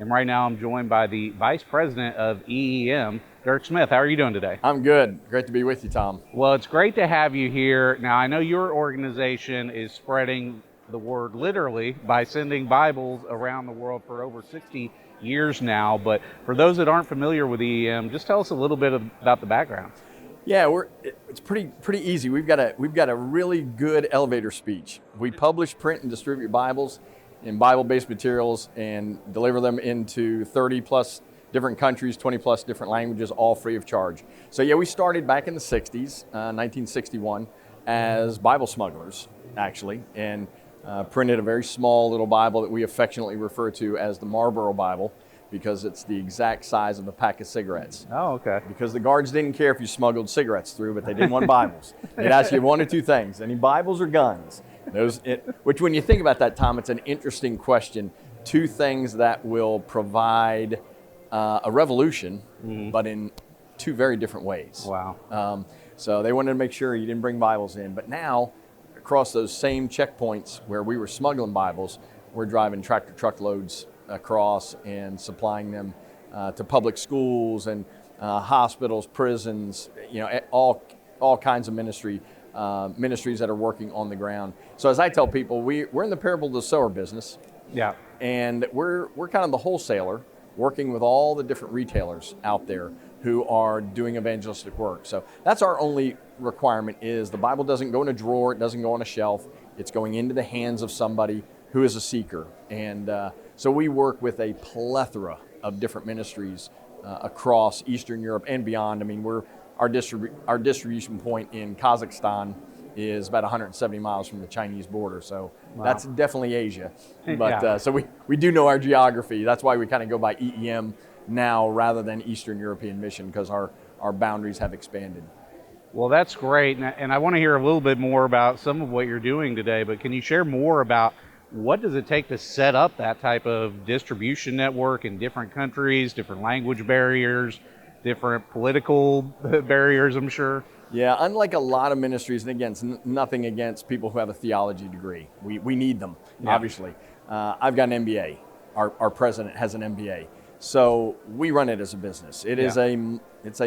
And right now I'm joined by the Vice President of EEM, Dirk Smith. How are you doing today? I'm good. Great to be with you, Tom. Well, it's great to have you here. Now, I know your organization is spreading the word literally by sending Bibles around the world for over 60 years now. But for those that aren't familiar with EEM, just tell us a little bit about the background. Yeah, it's pretty easy. We've got a really good elevator speech. We publish, print, and distribute Bibles in Bible-based materials and deliver them into 30 plus different countries, 20 plus different languages, all free of charge. So yeah, we started back in the 60s, 1961, as Bible smugglers, actually, and printed a very small little Bible that we affectionately refer to as the Marlboro Bible, because it's the exact size of a pack of cigarettes. Oh, okay. Because the guards didn't care if you smuggled cigarettes through, but they didn't want Bibles. They'd ask you one or two things: any Bibles or guns? Which, when you think about that, Tom, it's an interesting question. Two things that will provide a revolution, but in two very different ways. Wow. So they wanted to make sure you didn't bring Bibles in. But now, across those same checkpoints where we were smuggling Bibles, we're driving tractor truckloads across and supplying them to public schools and hospitals, prisons, all kinds of ministries that are working on the ground. So as I tell people, we're in the parable of the sower business. Yeah. And we're kind of the wholesaler working with all the different retailers out there who are doing evangelistic work. So that's our only requirement: is the Bible doesn't go in a drawer, it doesn't go on a shelf, it's going into the hands of somebody who is a seeker. And so we work with a plethora of different ministries across Eastern Europe and beyond. I mean, our distribution point in Kazakhstan is about 170 miles from the Chinese border. So Wow. That's definitely Asia. But Yeah. so we do know our geography. That's why we kind of go by EEM now rather than Eastern European Mission, because our boundaries have expanded. Well, that's great. And I want to hear a little bit more about some of what you're doing today, but can you share more about what does it take to set up that type of distribution network in different countries, different language barriers, different political barriers, I'm sure? Yeah, unlike a lot of ministries, and again, it's nothing against people who have a theology degree. We need them, Yeah. obviously. I've got an MBA. Our president has an MBA. So we run it as a business. It's a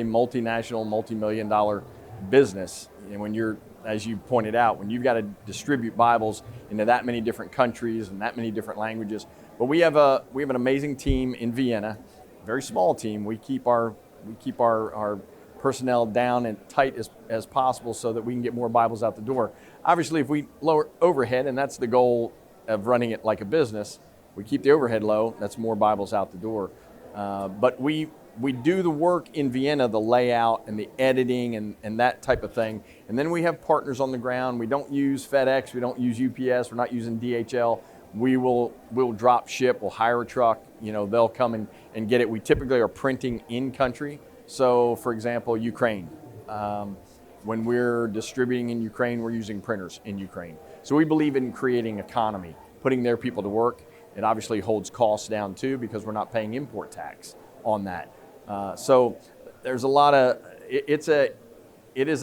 multinational, multi-million-dollar business. And when you're, as you pointed out, when you've got to distribute Bibles into that many different countries and that many different languages. But we have an amazing team in Vienna, very small team. We keep our personnel down and tight as possible so that we can get more Bibles out the door. Obviously, if we lower overhead, and that's the goal of running it like a business, we keep the overhead low, that's more Bibles out the door. But we do the work in Vienna, the layout and the editing and that type of thing. And then we have partners on the ground. We don't use FedEx, we don't use UPS, we're not using DHL. We'll drop ship, we'll hire a truck, they'll come and get it. We typically are printing in country. So for example, Ukraine. When we're distributing in Ukraine, we're using printers in Ukraine. So we believe in creating economy, putting their people to work. It obviously holds costs down too, because we're not paying import tax on that. So there's a lot of, it is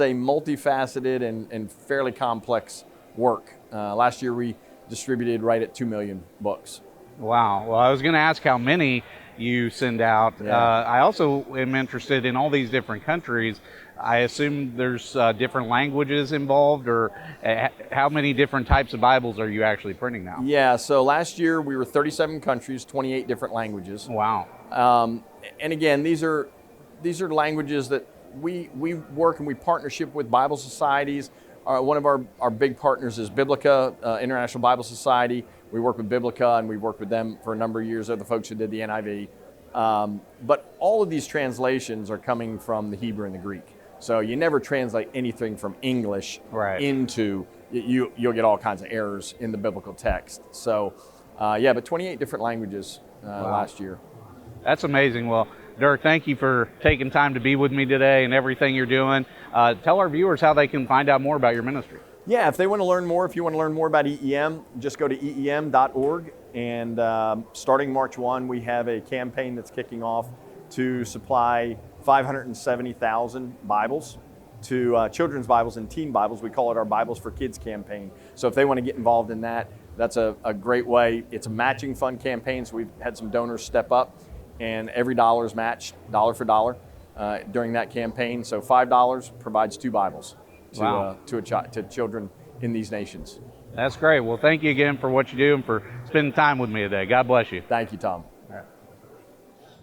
a multifaceted and fairly complex work. Last year we distributed right at 2 million books. Wow. Well, I was going to ask how many you send out. Yeah. I also am interested in all these different countries. I assume there's different languages involved, or how many different types of Bibles are you actually printing now? Yeah, so last year we were 37 countries, 28 different languages. Wow. And again, these are languages that we work and we partnership with Bible societies. One of our big partners is Biblica, International Bible Society. We work with Biblica, and we've worked with them for a number of years. They're the folks who did the NIV. But all of these translations are coming from the Hebrew and the Greek. So you never translate anything from English into, you'll get all kinds of errors in the biblical text. So but 28 different languages last year. That's amazing. Well, Dirk, thank you for taking time to be with me today and everything you're doing. Tell our viewers how they can find out more about your ministry. Yeah, if you want to learn more about EEM, just go to EEM.org. And starting March 1, we have a campaign that's kicking off to supply 570,000 Bibles to children's Bibles and teen Bibles. We call it our Bibles for Kids campaign. So if they want to get involved in that, that's a great way. It's a matching fund campaign, so we've had some donors step up, and every dollar is matched dollar for dollar during that campaign. So $5 provides 2 Bibles to children in these nations. That's great. Well, thank you again for what you do and for spending time with me today. God bless you. Thank you, Tom.